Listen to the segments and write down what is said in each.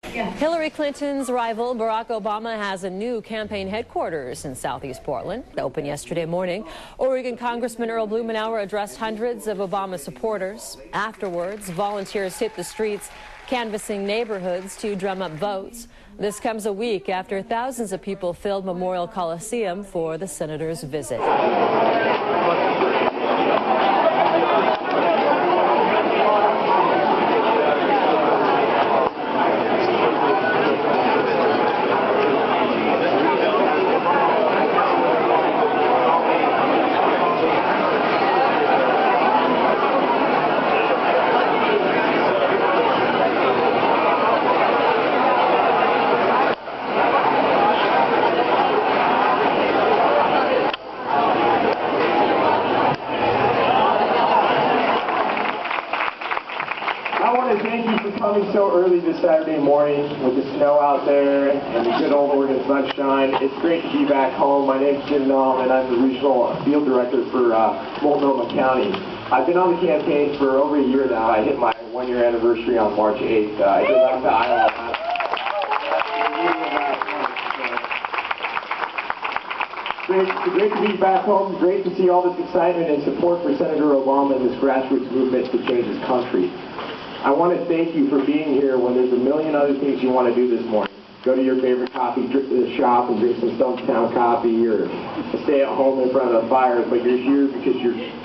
Hillary Clinton's rival, Barack Obama, has a new campaign headquarters in Southeast Portland. It opened yesterday morning. Oregon Congressman Earl Blumenauer addressed hundreds of Obama supporters. Afterwards, volunteers hit the streets, canvassing neighborhoods to drum up votes. This comes a week after thousands of people filled Memorial Coliseum for the senator's visit. I want to thank you for coming so early this Saturday morning with the snow out there and the good old Oregon sunshine. It's great to be back home. My name's Jim Nall, and I'm the regional field director for Multnomah County. I've been on the campaign for over a year now. I hit my one-year anniversary on March 8th. I go back to Iowa. Great to be back home. Great to see all this excitement and support for Senator Obama and this grassroots movement to change this country. I want to thank you for being here when there's a million other things you want to do this morning. Go to your favorite coffee shop and drink some Stumptown coffee, or stay at home in front of the fire, but you're here because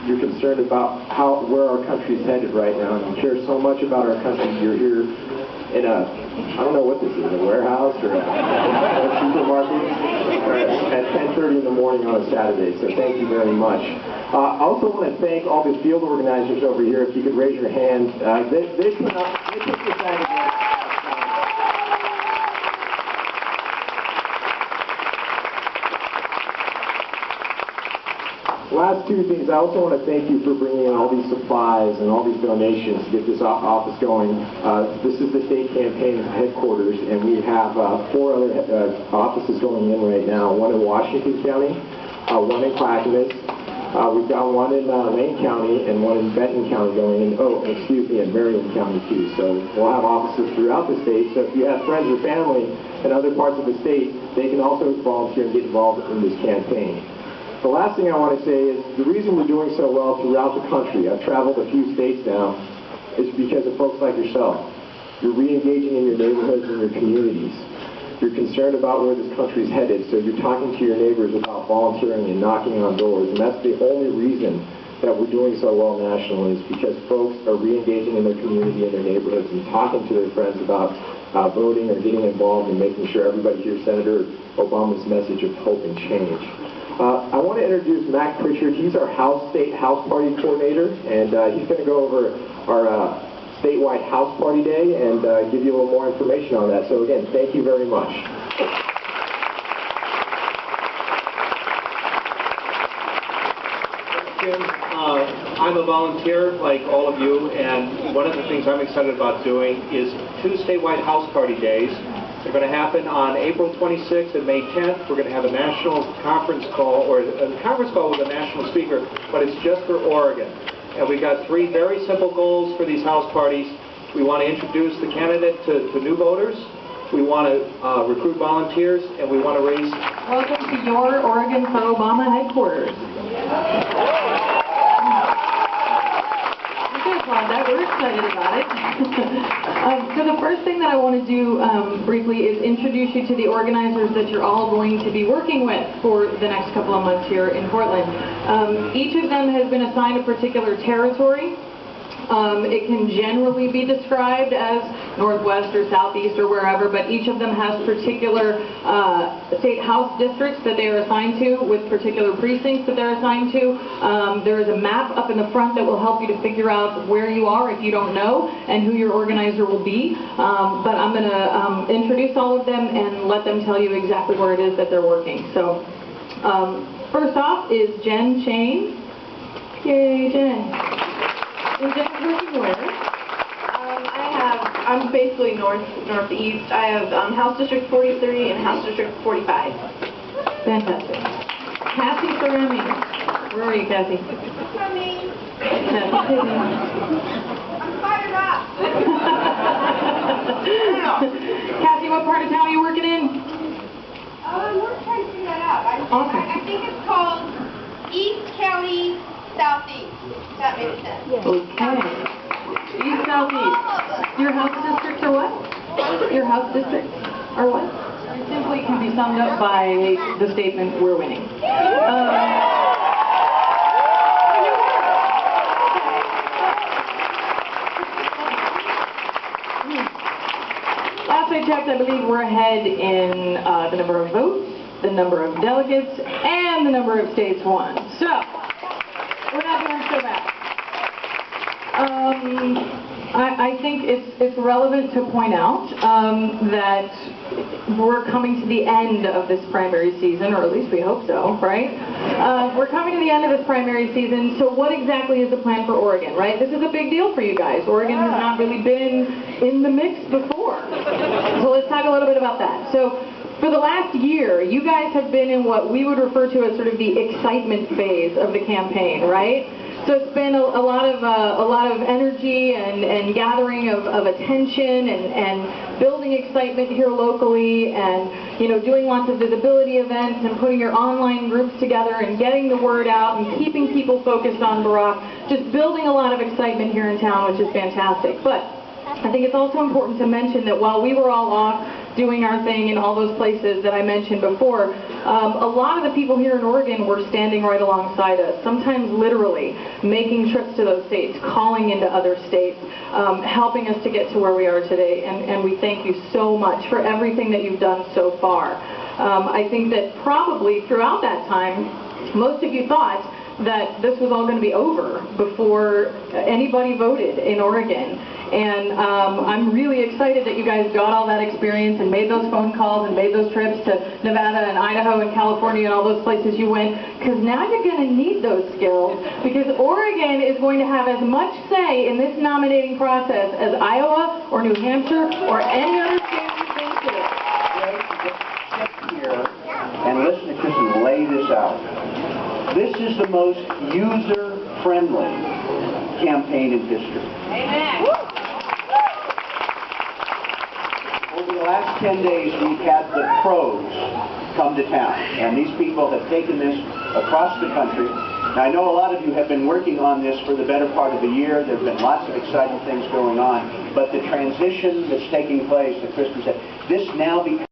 you're concerned about where our country's headed right now, and you care so much about our country. You're here in a, I don't know what this is, a warehouse or a supermarket, or at 10:30 in the morning on a Saturday, so thank you very much. I also want to thank all the field organizers over here. If you could raise your hand. They put this out again. Last two things, I also want to thank you for bringing in all these supplies and all these donations to get this office going. This is the state campaign headquarters, and we have 4 other offices going in right now. One in Washington County, one in Clackamas. We've got one in Lane County and one in Benton County going in, in Marion County too. So we'll have offices throughout the state. So if you have friends or family in other parts of the state, they can also volunteer and get involved in this campaign. The last thing I want to say is the reason we're doing so well throughout the country, I've traveled a few states now, is because of folks like yourself. You're re-engaging in your neighborhoods and your communities. You're concerned about where this country's headed, so you're talking to your neighbors about volunteering and knocking on doors, and that's the only reason that we're doing so well nationally, is because folks are re-engaging in their community and their neighborhoods and talking to their friends about voting or getting involved and making sure everybody hears Senator Obama's message of hope and change. I want to introduce Mac Pritchard. He's our state house party coordinator, and he's going to go over our statewide house party day and give you a little more information on that. So again, thank you very much. Jim, I'm a volunteer like all of you, and one of the things I'm excited about doing is 2 statewide house party days. They're going to happen on April 26th and May 10th. We're going to have a national conference call, or a conference call with a national speaker, but it's just for Oregon. And we've got 3 very simple goals for these house parties. We want to introduce the candidate to new voters. We want to recruit volunteers, and we want to raise... Welcome to your Oregon for Obama headquarters. We're excited about it. So the first thing that I want to do briefly is introduce you to the organizers that you're all going to be working with for the next couple of months here in Portland. Each of them has been assigned a particular territory. It can generally be described as Northwest or Southeast or wherever, but each of them has particular state house districts that they are assigned to, with particular precincts that they're assigned to. There is a map up in the front that will help you to figure out where you are if you don't know, and who your organizer will be. But I'm going to introduce all of them and let them tell you exactly where it is that they're working. So first off is Jen Chain. Yay, Jen. I'm basically northeast. I have House District 43 and House District 45. Fantastic. Kathy Sarami. Where are you, Kathy? Coming. I'm fired up. Southeast. That makes sense. Okay. East, southeast. Your house districts are what? Your house districts are what? Simply can be summed up by the statement, we're winning. Last I checked, I believe we're ahead in the number of votes, the number of delegates, and the number of states won. So, we're not doing so bad. I think it's relevant to point out that we're coming to the end of this primary season, or at least we hope so, right? We're coming to the end of this primary season, so what exactly is the plan for Oregon, right? This is a big deal for you guys. Oregon has not really been in the mix before. So let's talk a little bit about that. So for the last year, you guys have been in what we would refer to as sort of the excitement phase of the campaign, right? So it's been a lot of energy and gathering of attention and building excitement here locally, and doing lots of visibility events and putting your online groups together and getting the word out and keeping people focused on Barack, just building a lot of excitement here in town, which is fantastic. But I think it's also important to mention that while we were all off doing our thing in all those places that I mentioned before, a lot of the people here in Oregon were standing right alongside us, sometimes literally making trips to those states, calling into other states, helping us to get to where we are today, and we thank you so much for everything that you've done so far. I think that probably throughout that time, most of you thought that this was all going to be over before anybody voted in Oregon. And I'm really excited that you guys got all that experience and made those phone calls and made those trips to Nevada and Idaho and California and all those places you went, because now you're going to need those skills, because Oregon is going to have as much say in this nominating process as Iowa or New Hampshire or any other state you've been to. Sit here and listen to Kristen lay this out. This is the most user-friendly campaign in history. Amen. Over the last 10 days, we've had the pros come to town, and these people have taken this across the country. Now, I know a lot of you have been working on this for the better part of the year. There have been lots of exciting things going on, but the transition that's taking place, that Kristen said, this now becomes